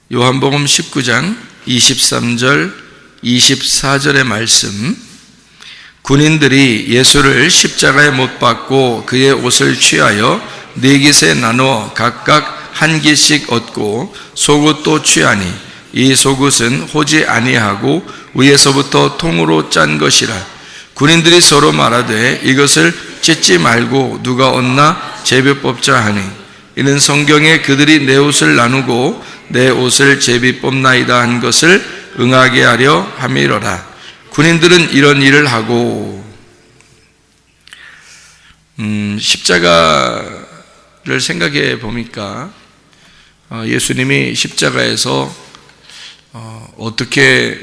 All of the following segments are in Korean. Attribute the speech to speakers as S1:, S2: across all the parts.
S1: 요한복음 19장 23절 24절의 말씀, 군인들이 예수를 십자가에 못 박고 그의 옷을 취하여 네 깃에 나누어 각각 한 깃씩 얻고 속옷도 취하니 이 속옷은 호지 아니하고 위에서부터 통으로 짠 것이라. 군인들이 서로 말하되 이것을 찢지 말고 누가 얻나 제비 뽑자 하니, 이는 성경에 그들이 내 옷을 나누고 내 옷을 제비 뽑나이다 한 것을 응하게 하려 함이로라. 군인들은 이런 일을 하고, 십자가를 생각해 보니까 예수님이 십자가에서 어떻게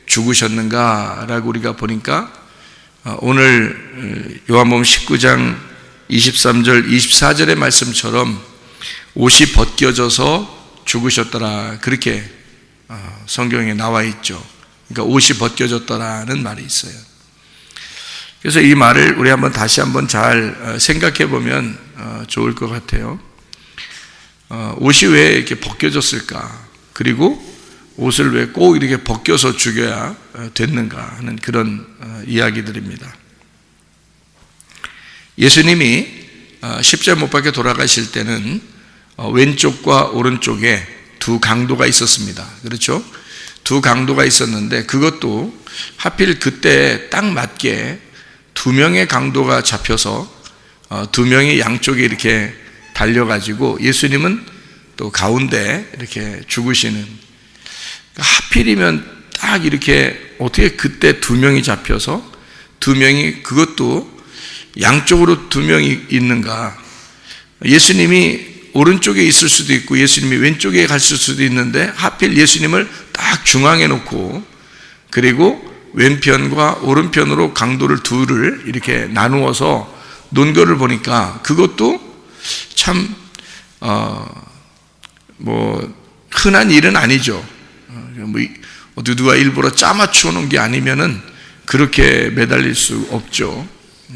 S1: 죽으셨는가라고 우리가 보니까 오늘 요한복음 19장 23절 24절의 말씀처럼 옷이 벗겨져서 죽으셨더라, 그렇게 성경에 나와 있죠. 그러니까 옷이 벗겨졌더라는 말이 있어요. 그래서 이 말을 우리 다시 한번 잘 생각해 보면 좋을 것 같아요. 옷이 왜 이렇게 벗겨졌을까? 그리고 옷을 왜 꼭 이렇게 벗겨서 죽여야 됐는가 하는 그런 이야기들입니다. 예수님이 십자가 못 박혀 돌아가실 때는 왼쪽과 오른쪽에 두 강도가 있었습니다. 그렇죠? 두 강도가 있었는데, 그것도 하필 그때 딱 맞게 두 명의 강도가 잡혀서 두 명이 양쪽에 이렇게 달려가지고 예수님은 또 가운데 이렇게 죽으시는, 하필이면 딱 이렇게 어떻게 그때 두 명이 잡혀서 두 명이, 그것도 양쪽으로 두 명이 있는가? 예수님이 오른쪽에 있을 수도 있고 예수님이 왼쪽에 갔을 수도 있는데 하필 예수님을 딱 중앙에 놓고, 그리고 왼편과 오른편으로 강도를 둘을 이렇게 나누어서 놓은 거를 보니까 그것도 참 흔한 일은 아니죠. 누가 일부러 짜맞추어 놓은 게 아니면은 그렇게 매달릴 수 없죠.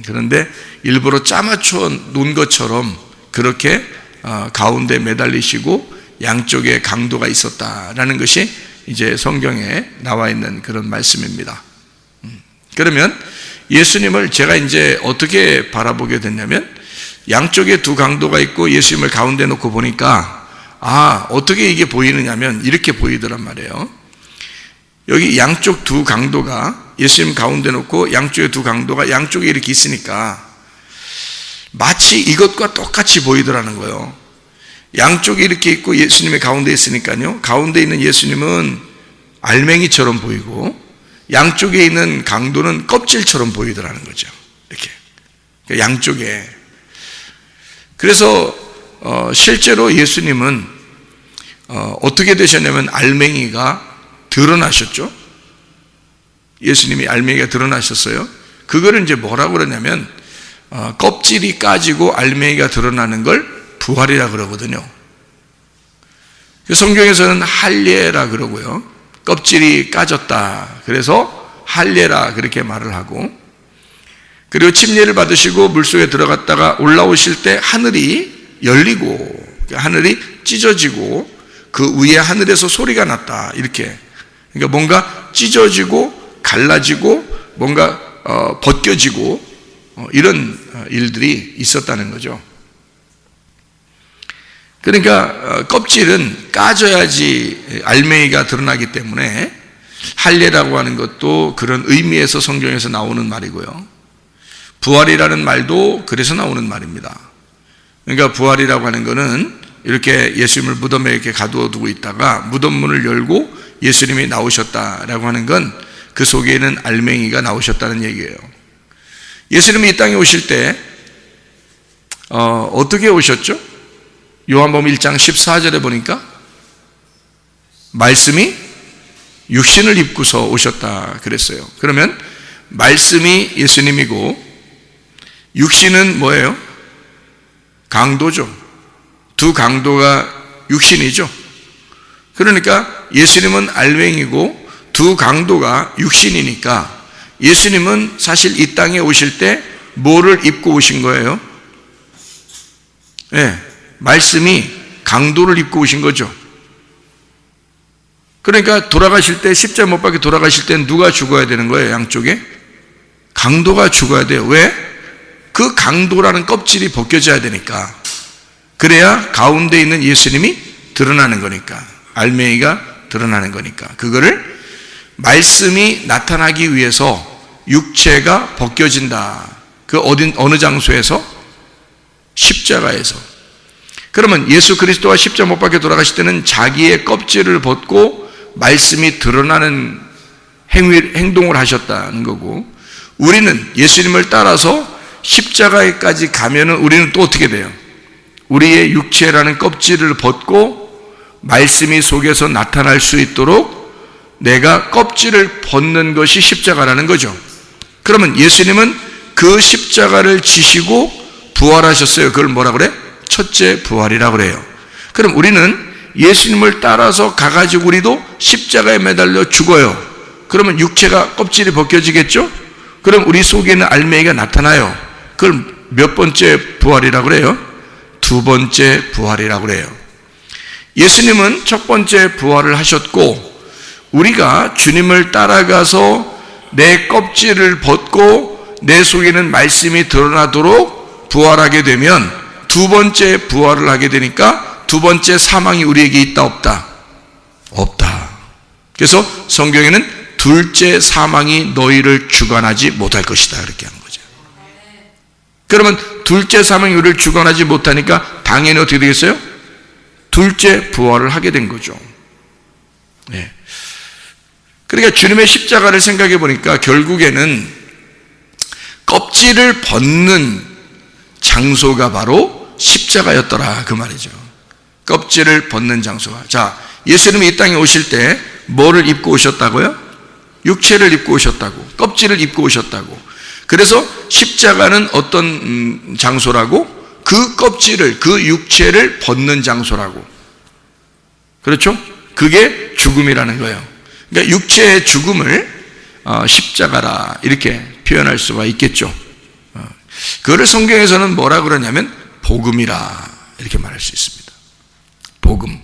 S1: 그런데 일부러 짜맞추어 놓은 것처럼 그렇게 가운데 매달리시고 양쪽에 강도가 있었다라는 것이 이제 성경에 나와 있는 그런 말씀입니다. 그러면 예수님을 제가 이제 어떻게 바라보게 됐냐면, 양쪽에 두 강도가 있고 예수님을 가운데 놓고 보니까 어떻게 이게 보이느냐면 이렇게 보이더란 말이에요. 여기 양쪽 두 강도가, 예수님 가운데 놓고 양쪽에 두 강도가 양쪽에 이렇게 있으니까 마치 이것과 똑같이 보이더라는 거예요. 양쪽에 이렇게 있고 예수님의 가운데 있으니까요, 가운데 있는 예수님은 알맹이처럼 보이고 양쪽에 있는 강도는 껍질처럼 보이더라는 거죠. 이렇게 양쪽에. 그래서 실제로 예수님은 어떻게 되셨냐면 알맹이가 드러나셨죠. 예수님이 알맹이가 드러나셨어요. 그거를 이제 뭐라고 그러냐면 껍질이 까지고 알맹이가 드러나는 걸 부활이라 그러거든요. 성경에서는 할례라 그러고요, 껍질이 까졌다 그래서 할례라 그렇게 말을 하고, 그리고 침례를 받으시고 물속에 들어갔다가 올라오실 때 하늘이 열리고 하늘이 찢어지고 그 위에 하늘에서 소리가 났다, 이렇게. 그러니까 뭔가 찢어지고 갈라지고 뭔가 벗겨지고 이런 일들이 있었다는 거죠. 그러니까 껍질은 까져야지 알맹이가 드러나기 때문에 할례라고 하는 것도 그런 의미에서 성경에서 나오는 말이고요, 부활이라는 말도 그래서 나오는 말입니다. 그러니까 부활이라고 하는 것은 이렇게 예수님을 무덤에 이렇게 가두어두고 있다가 무덤 문을 열고 예수님이 나오셨다라고 하는 건 그 속에는 알맹이가 나오셨다는 얘기예요. 예수님이 이 땅에 오실 때 어떻게 오셨죠? 요한복음 1장 14절에 보니까 말씀이 육신을 입고서 오셨다 그랬어요. 그러면 말씀이 예수님이고 육신은 뭐예요? 강도죠. 두 강도가 육신이죠. 그러니까 예수님은 알맹이고 두 강도가 육신이니까 예수님은 사실 이 땅에 오실 때 뭐를 입고 오신 거예요? 말씀이 강도를 입고 오신 거죠. 그러니까 돌아가실 때, 십자가 못 박혀 돌아가실 때 누가 죽어야 되는 거예요? 양쪽에? 강도가 죽어야 돼요. 왜? 그 강도라는 껍질이 벗겨져야 되니까. 그래야 가운데 있는 예수님이 드러나는 거니까. 알맹이가 드러나는 거니까. 그거를 말씀이 나타나기 위해서 육체가 벗겨진다. 그 어느 장소에서? 십자가에서. 그러면 예수 그리스도가 십자가 못 박혀 돌아가실 때는 자기의 껍질을 벗고 말씀이 드러나는 행동을 하셨다는 거고, 우리는 예수님을 따라서 십자가에까지 가면은 우리는 또 어떻게 돼요? 우리의 육체라는 껍질을 벗고 말씀이 속에서 나타날 수 있도록 내가 껍질을 벗는 것이 십자가라는 거죠. 그러면 예수님은 그 십자가를 지시고 부활하셨어요. 그걸 뭐라 그래? 첫째 부활이라고 그래요. 그럼 우리는 예수님을 따라서 가가지고 우리도 십자가에 매달려 죽어요. 그러면 육체가 껍질이 벗겨지겠죠? 그럼 우리 속에 있는 알맹이가 나타나요. 그걸 몇 번째 부활이라고 그래요? 두 번째 부활이라고 그래요. 예수님은 첫 번째 부활을 하셨고, 우리가 주님을 따라가서 내 껍질을 벗고 내 속에는 말씀이 드러나도록 부활하게 되면 두 번째 부활을 하게 되니까 두 번째 사망이 우리에게 있다 없다? 없다. 그래서 성경에는 둘째 사망이 너희를 주관하지 못할 것이다 이렇게 한 거죠. 그러면 둘째 사망이 우리를 주관하지 못하니까 당연히 어떻게 되겠어요? 둘째 부활을 하게 된 거죠. 네. 그러니까 주님의 십자가를 생각해 보니까 결국에는 껍질을 벗는 장소가 바로 십자가였더라 그 말이죠. 껍질을 벗는 장소가. 자, 예수님이 이 땅에 오실 때 뭐를 입고 오셨다고요? 육체를 입고 오셨다고, 껍질을 입고 오셨다고. 그래서 십자가는 어떤 장소라고? 그 껍질을, 그 육체를 벗는 장소라고. 그렇죠? 그게 죽음이라는 거예요. 그러니까 육체의 죽음을 십자가라 이렇게 표현할 수가 있겠죠. 그거를 성경에서는 뭐라 그러냐면 복음이라 이렇게 말할 수 있습니다. 복음.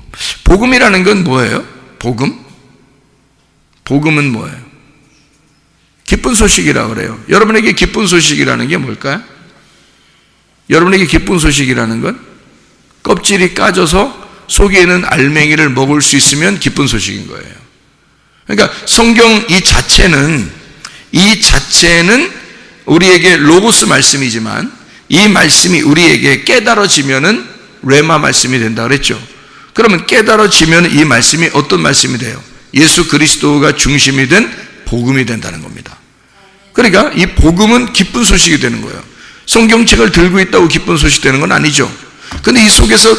S1: 복음이라는 건 뭐예요? 복음? 복음은 뭐예요? 기쁜 소식이라고 그래요. 여러분에게 기쁜 소식이라는 게 뭘까요? 여러분에게 기쁜 소식이라는 건 껍질이 까져서 속에 있는 알맹이를 먹을 수 있으면 기쁜 소식인 거예요. 그러니까 성경 이 자체는 우리에게 로고스 말씀이지만 이 말씀이 우리에게 깨달아지면은 레마 말씀이 된다 그랬죠. 그러면 깨달아지면 이 말씀이 어떤 말씀이 돼요? 예수 그리스도가 중심이 된 복음이 된다는 겁니다. 그러니까 이 복음은 기쁜 소식이 되는 거예요. 성경책을 들고 있다고 기쁜 소식 되는 건 아니죠. 근데 이 속에서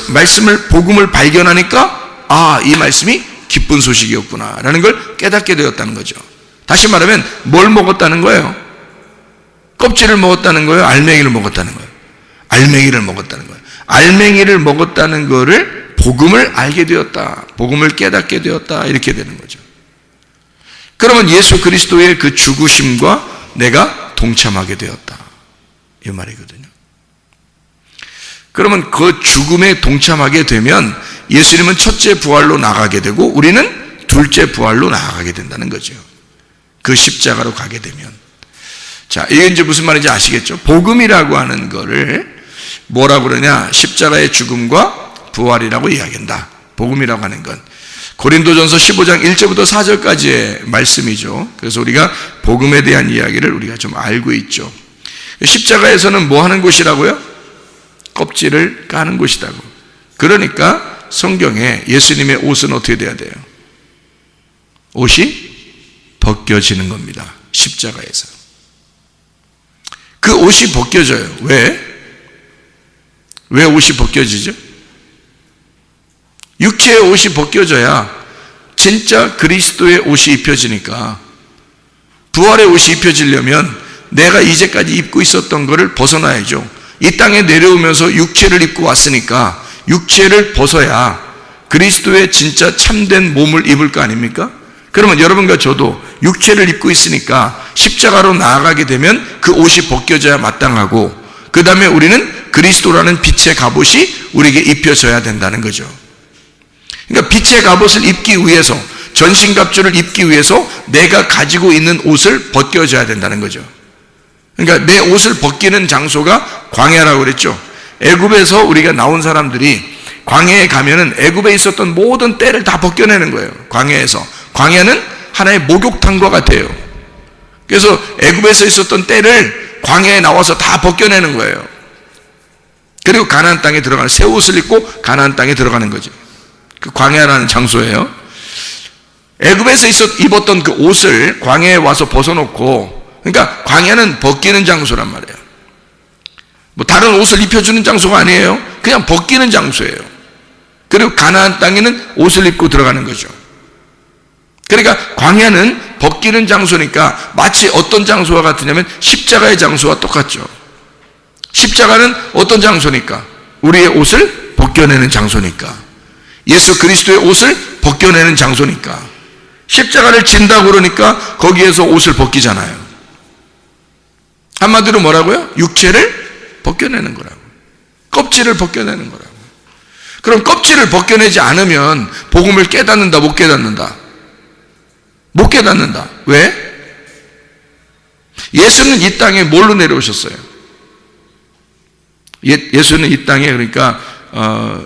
S1: 복음을 발견하니까 이 말씀이 기쁜 소식이었구나 라는 걸 깨닫게 되었다는 거죠. 다시 말하면 뭘 먹었다는 거예요? 껍질을 먹었다는 거예요? 알맹이를 먹었다는 거예요? 알맹이를 먹었다는 거예요. 알맹이를 먹었다는 거를 복음을 알게 되었다, 복음을 깨닫게 되었다 이렇게 되는 거죠. 그러면 예수 그리스도의 그 죽으심과 내가 동참하게 되었다 이 말이거든요. 그러면 그 죽음에 동참하게 되면 예수님은 첫째 부활로 나가게 되고 우리는 둘째 부활로 나가게 된다는 거죠. 그 십자가로 가게 되면. 자, 이게 이제 무슨 말인지 아시겠죠? 복음이라고 하는 거를 뭐라고 그러냐? 십자가의 죽음과 부활이라고 이야기한다. 복음이라고 하는 건 고린도전서 15장 1절부터 4절까지의 말씀이죠. 그래서 우리가 복음에 대한 이야기를 우리가 좀 알고 있죠. 십자가에서는 뭐 하는 곳이라고요? 껍질을 까는 곳이라고. 그러니까 성경에 예수님의 옷은 어떻게 돼야 돼요? 옷이 벗겨지는 겁니다. 십자가에서. 그 옷이 벗겨져요. 왜? 왜 옷이 벗겨지죠? 육체의 옷이 벗겨져야 진짜 그리스도의 옷이 입혀지니까, 부활의 옷이 입혀지려면 내가 이제까지 입고 있었던 것을 벗어나야죠. 이 땅에 내려오면서 육체를 입고 왔으니까 육체를 벗어야 그리스도의 진짜 참된 몸을 입을 거 아닙니까? 그러면 여러분과 저도 육체를 입고 있으니까 십자가로 나아가게 되면 그 옷이 벗겨져야 마땅하고, 그 다음에 우리는 그리스도라는 빛의 갑옷이 우리에게 입혀져야 된다는 거죠. 그러니까 빛의 갑옷을 입기 위해서 전신갑주를 입기 위해서 내가 가지고 있는 옷을 벗겨줘야 된다는 거죠. 그러니까 내 옷을 벗기는 장소가 광야라고 그랬죠. 애굽에서 우리가 나온 사람들이 광야에 가면은 애굽에 있었던 모든 때를 다 벗겨내는 거예요. 광야에서. 광야는 하나의 목욕탕과 같아요. 그래서 애굽에서 있었던 때를 광야에 나와서 다 벗겨내는 거예요. 그리고 가나안 땅에 들어가는, 새 옷을 입고 가나안 땅에 들어가는 거죠. 그 광야라는 장소예요. 애굽에서 입었던 그 옷을 광야에 와서 벗어놓고, 그러니까 광야는 벗기는 장소란 말이에요. 뭐 다른 옷을 입혀주는 장소가 아니에요. 그냥 벗기는 장소예요. 그리고 가나안 땅에는 옷을 입고 들어가는 거죠. 그러니까 광야는 벗기는 장소니까 마치 어떤 장소와 같으냐면 십자가의 장소와 똑같죠. 십자가는 어떤 장소니까? 우리의 옷을 벗겨내는 장소니까. 예수 그리스도의 옷을 벗겨내는 장소니까. 십자가를 진다고 그러니까 거기에서 옷을 벗기잖아요. 한마디로 뭐라고요? 육체를 벗겨내는 거라고. 껍질을 벗겨내는 거라고. 그럼 껍질을 벗겨내지 않으면 복음을 깨닫는다, 못 깨닫는다? 못 깨닫는다. 왜? 예수는 이 땅에 뭘로 내려오셨어요? 예수는 이 땅에 그러니까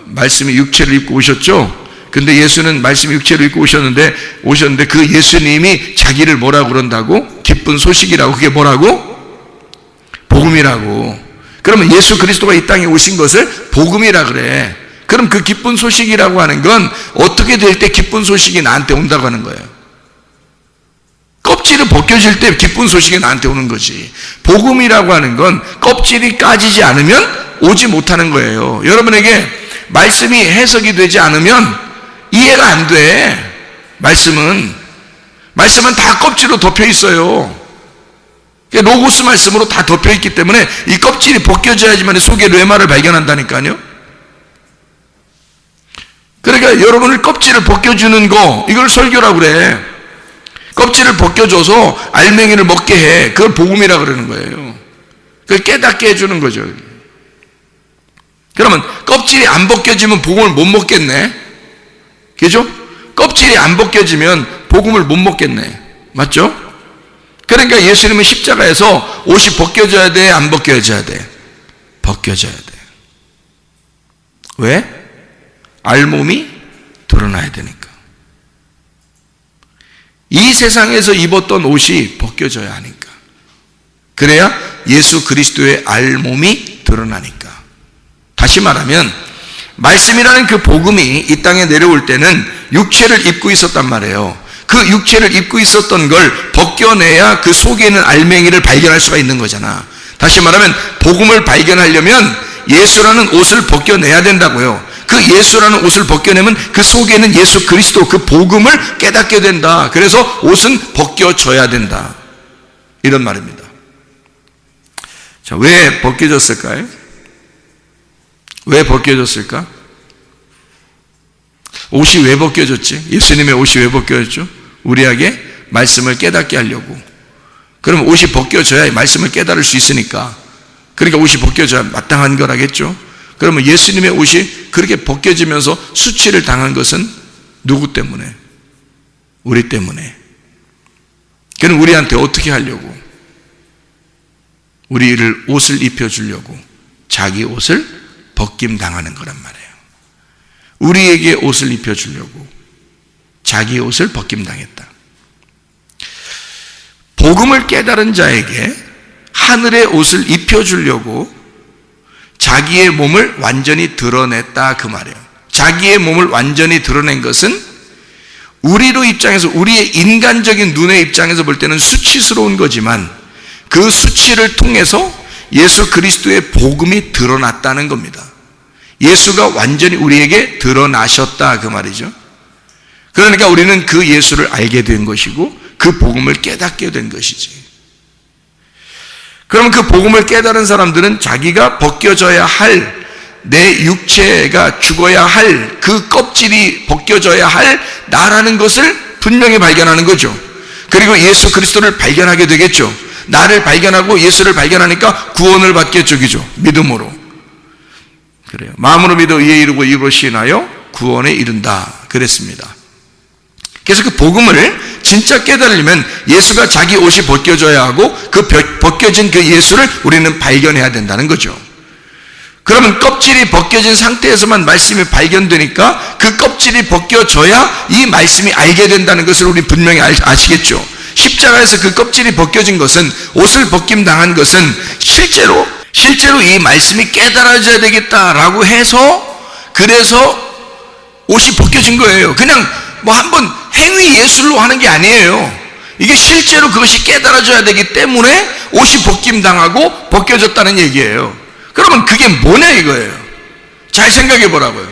S1: 말씀이 육체를 입고 오셨죠. 근데 예수는 말씀이 육체를 입고 오셨는데 그 예수님이 자기를 뭐라고 그런다고? 기쁜 소식이라고. 그게 뭐라고? 복음이라고. 그러면 예수 그리스도가 이 땅에 오신 것을 복음이라 그래. 그럼 그 기쁜 소식이라고 하는 건 어떻게 될 때 기쁜 소식이 나한테 온다고 하는 거예요? 껍질을 벗겨질 때 기쁜 소식이 나한테 오는 거지. 복음이라고 하는 건 껍질이 까지지 않으면 오지 못하는 거예요. 여러분에게 말씀이 해석이 되지 않으면 이해가 안 돼. 말씀은 다 껍질로 덮여 있어요. 로고스 말씀으로 다 덮여 있기 때문에 이 껍질이 벗겨져야지만 속의 뇌마를 발견한다니까요. 그러니까 여러분을 껍질을 벗겨주는 거, 이걸 설교라고 그래. 껍질을 벗겨줘서 알맹이를 먹게 해. 그걸 복음이라 그러는 거예요. 그걸 깨닫게 해주는 거죠. 그러면 껍질이 안 벗겨지면 복음을 못 먹겠네. 그죠? 껍질이 안 벗겨지면 복음을 못 먹겠네. 맞죠? 그러니까 예수님은 십자가에서 옷이 벗겨져야 돼, 안 벗겨져야 돼? 벗겨져야 돼. 왜? 알몸이 드러나야 되니까. 이 세상에서 입었던 옷이 벗겨져야 하니까. 그래야 예수 그리스도의 알몸이 드러나니까. 다시 말하면 말씀이라는 그 복음이 이 땅에 내려올 때는 육체를 입고 있었단 말이에요. 그 육체를 입고 있었던 걸 벗겨내야 그 속에 있는 알맹이를 발견할 수가 있는 거잖아. 다시 말하면 복음을 발견하려면 예수라는 옷을 벗겨내야 된다고요. 그 예수라는 옷을 벗겨내면 그 속에 있는 예수 그리스도, 그 복음을 깨닫게 된다. 그래서 옷은 벗겨져야 된다. 이런 말입니다. 자, 왜 벗겨졌을까요? 왜 벗겨졌을까? 옷이 왜 벗겨졌지? 예수님의 옷이 왜 벗겨졌죠? 우리에게 말씀을 깨닫게 하려고. 그럼 옷이 벗겨져야 말씀을 깨달을 수 있으니까. 그러니까 옷이 벗겨져야 마땅한 거라겠죠? 그러면 예수님의 옷이 그렇게 벗겨지면서 수치를 당한 것은 누구 때문에? 우리 때문에. 그럼 우리한테 어떻게 하려고? 우리를 옷을 입혀주려고 자기 옷을 벗김 당하는 거란 말이에요. 우리에게 옷을 입혀주려고 자기 옷을 벗김 당했다. 복음을 깨달은 자에게 하늘의 옷을 입혀주려고 자기의 몸을 완전히 드러냈다, 그 말이에요. 자기의 몸을 완전히 드러낸 것은 우리로 입장에서, 우리의 인간적인 눈의 입장에서 볼 때는 수치스러운 거지만 그 수치를 통해서 예수 그리스도의 복음이 드러났다는 겁니다. 예수가 완전히 우리에게 드러나셨다, 그 말이죠. 그러니까 우리는 그 예수를 알게 된 것이고 그 복음을 깨닫게 된 것이지. 그럼 그 복음을 깨달은 사람들은 자기가 벗겨져야 할, 내 육체가 죽어야 할, 그 껍질이 벗겨져야 할 나라는 것을 분명히 발견하는 거죠. 그리고 예수 그리스도를 발견하게 되겠죠. 나를 발견하고 예수를 발견하니까 구원을 받겠죠. 그죠? 믿음으로. 그래요. 마음으로 믿어 의에 이르고 입으로 시인하여 구원에 이른다. 그랬습니다. 그래서 그 복음을 진짜 깨달으려면 예수가 자기 옷이 벗겨져야 하고 그 벗겨진 그 예수를 우리는 발견해야 된다는 거죠. 그러면 껍질이 벗겨진 상태에서만 말씀이 발견되니까 그 껍질이 벗겨져야 이 말씀이 알게 된다는 것을 우리 분명히 아시겠죠. 십자가에서 그 껍질이 벗겨진 것은, 옷을 벗김 당한 것은 실제로 이 말씀이 깨달아져야 되겠다라고 해서, 그래서 옷이 벗겨진 거예요. 그냥 뭐 한번 행위 예술로 하는 게 아니에요. 이게 실제로 그것이 깨달아져야 되기 때문에 옷이 벗김 당하고 벗겨졌다는 얘기예요. 그러면 그게 뭐냐 이거예요. 잘 생각해 보라고요.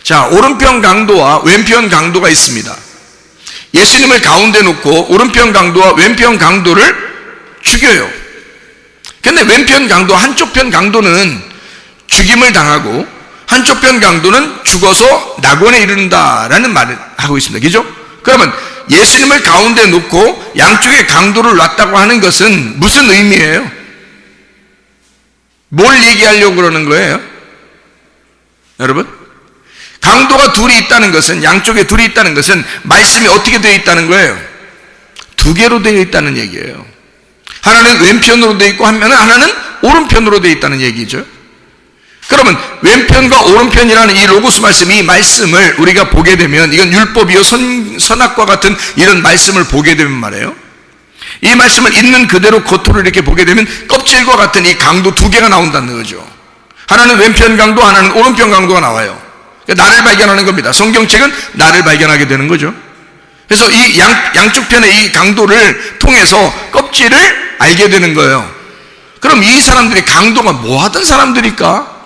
S1: 자, 오른편 강도와 왼편 강도가 있습니다. 예수님을 가운데 놓고 오른편 강도와 왼편 강도를 죽여요. 근데 왼편 강도, 한쪽 편 강도는 죽임을 당하고 한쪽 편 강도는 죽어서 낙원에 이른다라는 말을 하고 있습니다. 그죠? 그러면 예수님을 가운데 놓고 양쪽에 강도를 놨다고 하는 것은 무슨 의미예요? 뭘 얘기하려고 그러는 거예요? 여러분? 강도가 둘이 있다는 것은, 양쪽에 둘이 있다는 것은 말씀이 어떻게 되어 있다는 거예요? 두 개로 되어 있다는 얘기예요. 하나는 왼편으로 되어 있고 하나는 오른편으로 되어 있다는 얘기죠. 그러면 왼편과 오른편이라는 이 로고스 말씀, 이 말씀을 우리가 보게 되면, 이건 율법이요 선악과 같은 이런 말씀을 보게 되면 말이에요, 이 말씀을 있는 그대로 겉으로 이렇게 보게 되면 껍질과 같은 이 강도 두 개가 나온다는 거죠. 하나는 왼편 강도, 하나는 오른편 강도가 나와요. 나를 발견하는 겁니다. 성경책은 나를 발견하게 되는 거죠. 그래서 이 양쪽 편의 이 강도를 통해서 껍질을 알게 되는 거예요. 그럼 이 사람들이 강도가 뭐 하던 사람들일까?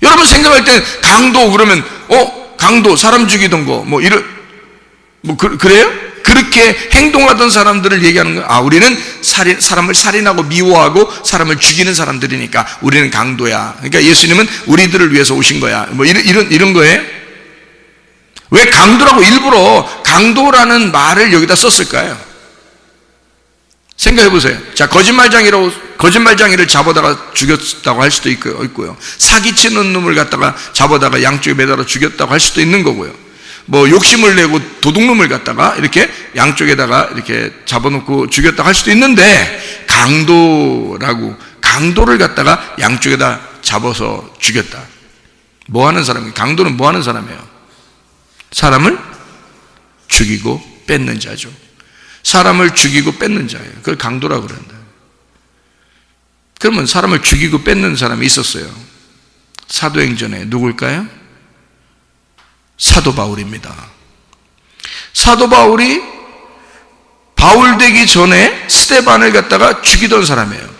S1: 여러분 생각할 때 강도 그러면 강도 사람 죽이던 거 그래요? 그렇게 행동하던 사람들을 얘기하는 거예요. 아, 우리는 사람을 살인하고 미워하고 사람을 죽이는 사람들이니까 우리는 강도야. 그러니까 예수님은 우리들을 위해서 오신 거야. 이런 거예요? 왜 강도라고 일부러 강도라는 말을 여기다 썼을까요? 생각해 보세요. 자, 거짓말쟁이를 잡아다가 죽였다고 할 수도 있고요. 사기치는 놈을 갖다가 잡아다가 양쪽에 매달아 죽였다고 할 수도 있는 거고요. 뭐 욕심을 내고 도둑놈을 갖다가 이렇게 양쪽에다가 이렇게 잡아놓고 죽였다고 할 수도 있는데, 강도를 갖다가 양쪽에다 잡아서 죽였다. 뭐 하는 사람이에요? 강도는 뭐 하는 사람이에요? 사람을 죽이고 뺏는 자죠. 사람을 죽이고 뺏는 자예요. 그걸 강도라고 그런다. 그러면 사람을 죽이고 뺏는 사람이 있었어요. 사도행전에 누굴까요? 사도 바울입니다. 사도 바울이 바울 되기 전에 스데반을 갖다가 죽이던 사람이에요.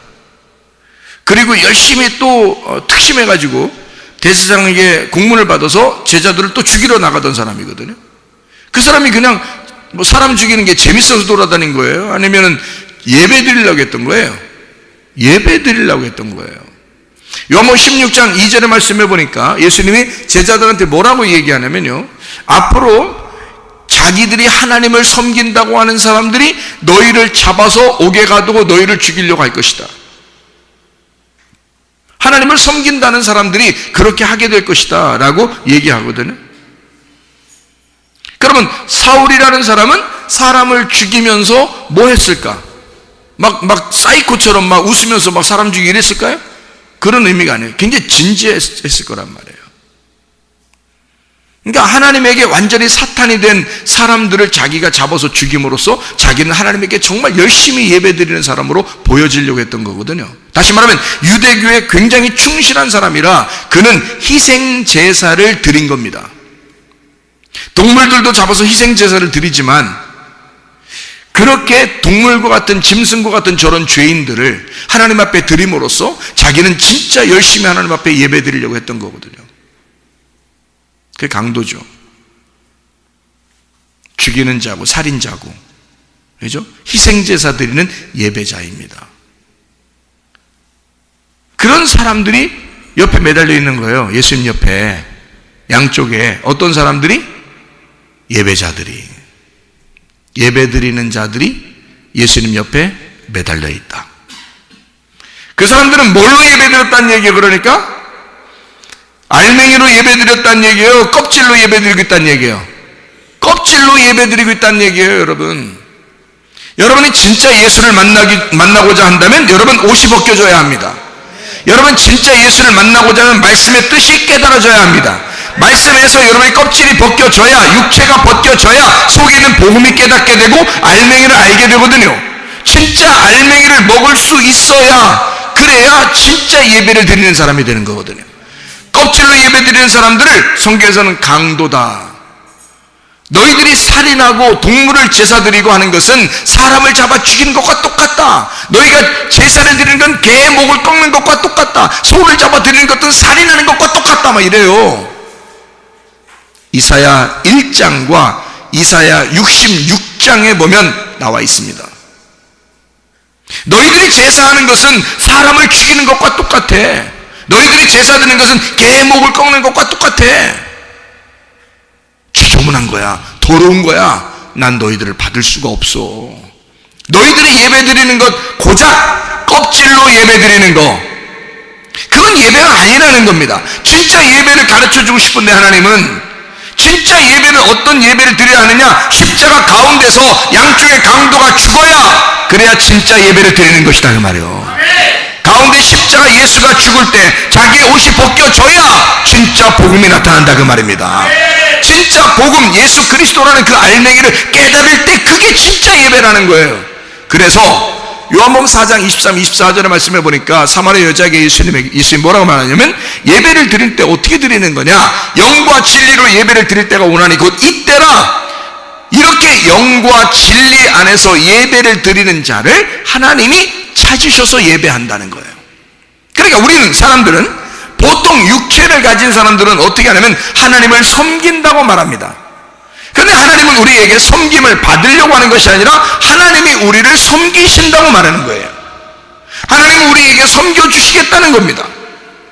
S1: 그리고 열심히 또 특심해가지고 대제사장에게 공문을 받아서 제자들을 또 죽이러 나가던 사람이거든요. 그 사람이 그냥 뭐 사람 죽이는 게 재밌어서 돌아다닌 거예요? 아니면은 예배 드리려고 했던 거예요? 예배 드리려고 했던 거예요. 요한복음 16장 2절의 말씀해 보니까 예수님이 제자들한테 뭐라고 얘기하냐면요, 앞으로 자기들이 하나님을 섬긴다고 하는 사람들이 너희를 잡아서 옥에 가두고 너희를 죽이려고 할 것이다. 하나님을 섬긴다는 사람들이 그렇게 하게 될 것이다 라고 얘기하거든요. 그러면 사울이라는 사람은 사람을 죽이면서 뭐 했을까? 막 사이코처럼 막 웃으면서 막 사람 죽이기 이랬을까요? 그런 의미가 아니에요. 굉장히 진지했을 거란 말이에요. 그러니까 하나님에게 완전히 사탄이 된 사람들을 자기가 잡아서 죽임으로써 자기는 하나님에게 정말 열심히 예배드리는 사람으로 보여지려고 했던 거거든요. 다시 말하면 유대교에 굉장히 충실한 사람이라 그는 희생제사를 드린 겁니다. 동물들도 잡아서 희생제사를 드리지만, 그렇게 동물과 같은, 짐승과 같은 저런 죄인들을 하나님 앞에 드림으로써 자기는 진짜 열심히 하나님 앞에 예배 드리려고 했던 거거든요. 그게 강도죠. 죽이는 자고 살인자고, 그죠? 희생제사 드리는 예배자입니다. 그런 사람들이 옆에 매달려 있는 거예요. 예수님 옆에 양쪽에 어떤 사람들이? 예배자들이, 예배드리는 자들이 예수님 옆에 매달려 있다. 그 사람들은 뭘로 예배드렸다는 얘기예요? 그러니까 알맹이로 예배드렸다는 얘기예요? 껍질로 예배드리겠다는 얘기예요? 껍질로 예배드리고 있다는 얘기예요, 여러분. 여러분이 진짜 예수를 만나고자 한다면 여러분 옷이 벗겨져야 합니다. 여러분 진짜 예수를 만나고자 하면 말씀의 뜻이 깨달아져야 합니다. 말씀에서 여러분의 껍질이 벗겨져야, 육체가 벗겨져야 속에 있는 복음이 깨닫게 되고 알맹이를 알게 되거든요. 진짜 알맹이를 먹을 수 있어야, 그래야 진짜 예배를 드리는 사람이 되는 거거든요. 껍질로 예배 드리는 사람들을 성경에서는 강도다. 너희들이 살인하고 동물을 제사 드리고 하는 것은 사람을 잡아 죽이는 것과 똑같다. 너희가 제사를 드리는 건 개의 목을 꺾는 것과 똑같다. 소를 잡아 드리는 것은 살인하는 것과 똑같다. 막 이래요. 이사야 1장과 이사야 66장에 보면 나와 있습니다. 너희들이 제사하는 것은 사람을 죽이는 것과 똑같아. 너희들이 제사 드리는 것은 개의 목을 꺾는 것과 똑같아. 지저분한 거야, 더러운 거야. 난 너희들을 받을 수가 없어. 너희들이 예배 드리는 것, 고작 껍질로 예배 드리는 거, 그건 예배가 아니라는 겁니다. 진짜 예배를 가르쳐 주고 싶은데 하나님은 진짜 예배를, 어떤 예배를 드려야 하느냐? 십자가 가운데서 양쪽의 강도가 죽어야, 그래야 진짜 예배를 드리는 것이다, 그 말이에요. 가운데 십자가 예수가 죽을 때 자기의 옷이 벗겨져야 진짜 복음이 나타난다, 그 말입니다. 진짜 복음, 예수 그리스도라는 그 알맹이를 깨달을 때 그게 진짜 예배라는 거예요. 그래서 요한복음 4장 23, 24절의 말씀해 보니까 사마리아 여자에게 예수님이 뭐라고 말하냐면, 예배를 드릴 때 어떻게 드리는 거냐? 영과 진리로 예배를 드릴 때가 오나니 곧 이때라. 이렇게 영과 진리 안에서 예배를 드리는 자를 하나님이 찾으셔서 예배한다는 거예요. 그러니까 우리는, 사람들은, 보통 육체를 가진 사람들은 어떻게 하냐면 하나님을 섬긴다고 말합니다. 그런데 하나님은 우리에게 섬김을 받으려고 하는 것이 아니라 하나님이 우리를 섬기신다고 말하는 거예요. 하나님은 우리에게 섬겨주시겠다는 겁니다,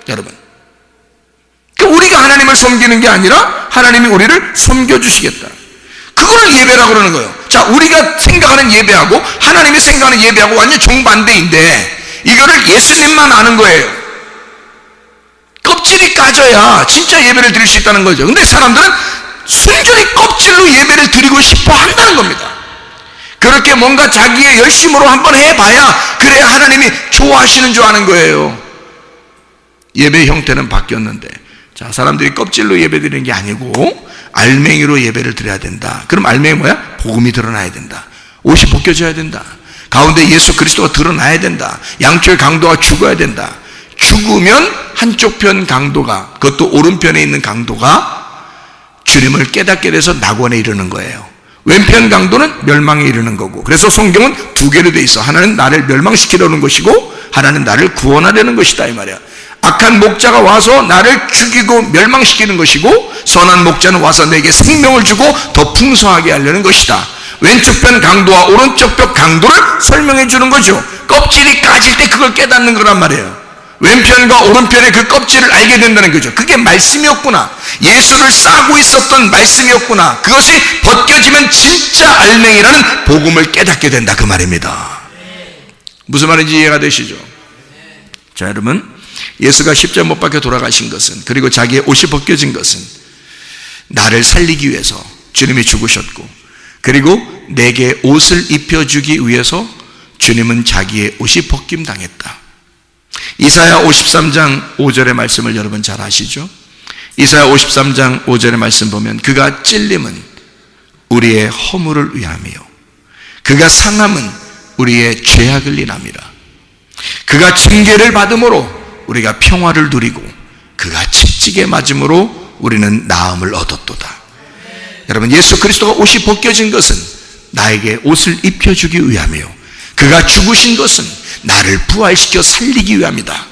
S1: 여러분. 그러니까 우리가 하나님을 섬기는 게 아니라 하나님이 우리를 섬겨주시겠다. 그걸 예배라고 그러는 거예요. 자, 우리가 생각하는 예배하고 하나님이 생각하는 예배하고 완전 정반대인데, 이거를 예수님만 아는 거예요. 껍질이 까져야 진짜 예배를 드릴 수 있다는 거죠. 근데 사람들은 순전히 껍질로 예배를 드리고 싶어 한다는 겁니다. 그렇게 뭔가 자기의 열심으로 한번 해봐야 그래야 하나님이 좋아하시는 줄 아는 거예요. 예배 형태는 바뀌었는데, 자, 사람들이 껍질로 예배 드리는 게 아니고 알맹이로 예배를 드려야 된다. 그럼 알맹이 뭐야? 복음이 드러나야 된다. 옷이 벗겨져야 된다. 가운데 예수 그리스도가 드러나야 된다. 양쪽의 강도가 죽어야 된다. 죽으면 한쪽 편 강도가, 그것도 오른편에 있는 강도가 주님을 깨닫게 돼서 낙원에 이르는 거예요. 왼편 강도는 멸망에 이르는 거고. 그래서 성경은 두 개로 돼 있어. 하나는 나를 멸망시키려는 것이고 하나는 나를 구원하려는 것이다, 이 말이야. 악한 목자가 와서 나를 죽이고 멸망시키는 것이고, 선한 목자는 와서 내게 생명을 주고 더 풍성하게 하려는 것이다. 왼쪽 편 강도와 오른쪽 편 강도를 설명해 주는 거죠. 껍질이 까질 때 그걸 깨닫는 거란 말이에요. 왼편과 오른편의 그 껍질을 알게 된다는 거죠. 그게 말씀이었구나. 예수를 싸고 있었던 말씀이었구나. 그것이 벗겨지면 진짜 알맹이라는 복음을 깨닫게 된다, 그 말입니다. 무슨 말인지 이해가 되시죠? 자, 여러분, 예수가 십자가 못 박혀 돌아가신 것은, 그리고 자기의 옷이 벗겨진 것은 나를 살리기 위해서 주님이 죽으셨고, 그리고 내게 옷을 입혀주기 위해서 주님은 자기의 옷이 벗김당했다. 이사야 53장 5절의 말씀을 여러분 잘 아시죠? 이사야 53장 5절의 말씀 보면, 그가 찔림은 우리의 허물을 위함이요 그가 상함은 우리의 죄악을 인함이라. 그가 징계를 받음으로 우리가 평화를 누리고 그가 채찍에 맞음으로 우리는 나음을 얻었도다. 여러분, 예수 그리스도가 옷이 벗겨진 것은 나에게 옷을 입혀주기 위함이요 그가 죽으신 것은 나를 부활시켜 살리기 위함이다.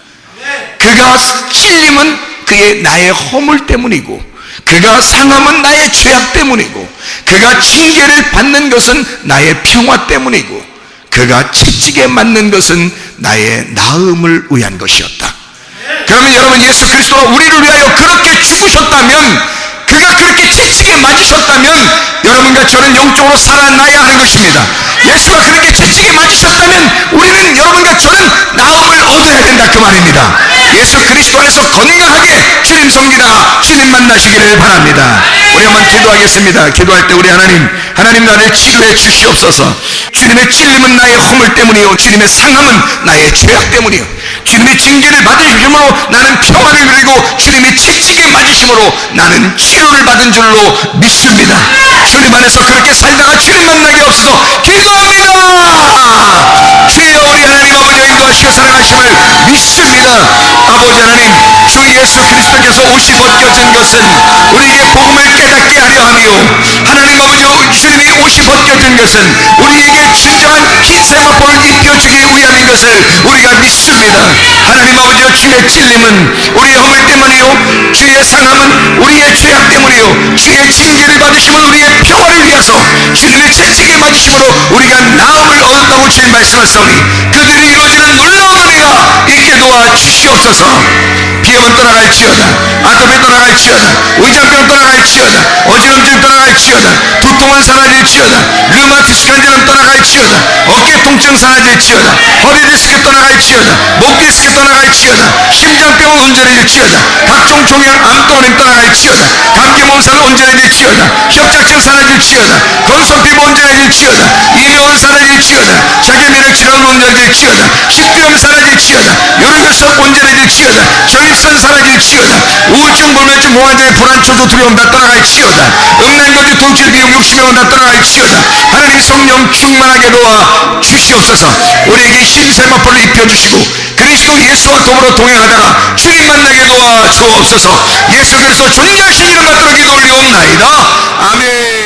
S1: 그가 찔림은 그의 나의 허물 때문이고, 그가 상함은 나의 죄악 때문이고, 그가 징계를 받는 것은 나의 평화 때문이고, 그가 채찍에 맞는 것은 나의 나음을 위한 것이었다. 그러면 여러분, 예수 그리스도가 우리를 위하여 그렇게 죽으셨다면, 그가 그렇게 채찍에 맞으셨다면 여러분과 저는 영적으로 살아나야 하는 것입니다. 예수가 그렇게 채찍에 맞으셨다면 우리는, 여러분과 저는 나음을 얻어야 된다, 그 말입니다. 예수 그리스도 안에서 건강하게 주님 섬기다가 주님 만나시기를 바랍니다. 우리 한번 기도하겠습니다. 기도할 때 우리 하나님 나를 치료해 주시옵소서. 주님의 찔림은 나의 허물 때문이요, 주님의 상함은 나의 죄악 때문이요, 주님의 징계를 받으심으로 나는 평화를 누리고 주님의 채찍에 맞으심으로 나는 치료를 받은 줄로 믿습니다. 주님 안에서 그렇게 살다가 주님 만나게 없어서 기도합니다. 주여, 우리 하나님 아버지가 인도하시고 사랑하심을 믿습니다. 아버지 하나님, 주 예수 그리스도께서 옷이 벗겨진 것은 우리에게 복음을 깨닫게 하려 하며, 하나님 아버지 주님이 옷이 벗겨진 것은 우리에게 진정한 흰 세마포를 입혀주기 위함인 것을 우리가 믿습니다. 하나님 아버지, 주의 찔림은 우리의 허물 때문이요, 주의 상함은 우리의 죄악 때문이요, 주의 징계를 받으심은 우리의 평화를 위해서 주님의 채찍에 맞으심으로 우리가 나음을 얻었다고 주님 말씀하시오니 그들이 이루어지는 놀라운 은혜가 있게 도와 주시옵소서. 비염은 떠나갈지어다, 아토피 떠나갈지어다, 위장병 떠나갈지어다, 어지럼증 떠나갈지어다, 두통은 사라질지어다, 류마티스 관절은 떠나갈지어다, 어깨 통증 사라질지어다, 허리 디스크 떠나갈지어다, 목 디스크 떠나갈지어다, 심장병은 온전해질지어다, 각종 종양 암덩어리 떠나갈지어다, 감기 몸살 온전해질지어다, 협착증 사라질지어다, 건성 피부 온전해질지어다, 이명은 사라질지어다, 자기면역 질환 온전해질지어다, 식비염 사라질지어다, 요르결석 온전해질지어다, 저입선 사라질지어다, 우울증, 불면증, 공황장애, 불안, 초조, 두려움 다 떠나갈지어다, 음란거지, 돌출, 비용, 욕심병은 다 떠나갈지어다. 하나님 성령 충만하게 도와 주시옵소서. 우리에게 흰 세마포를 입혀주시고 그리스도 예수와 더불어 동행하다가 주님 만나게 도와 주옵소서. 예수 그리스도 존귀하신 이름 받들어 기도 올리옵나이다. 아멘.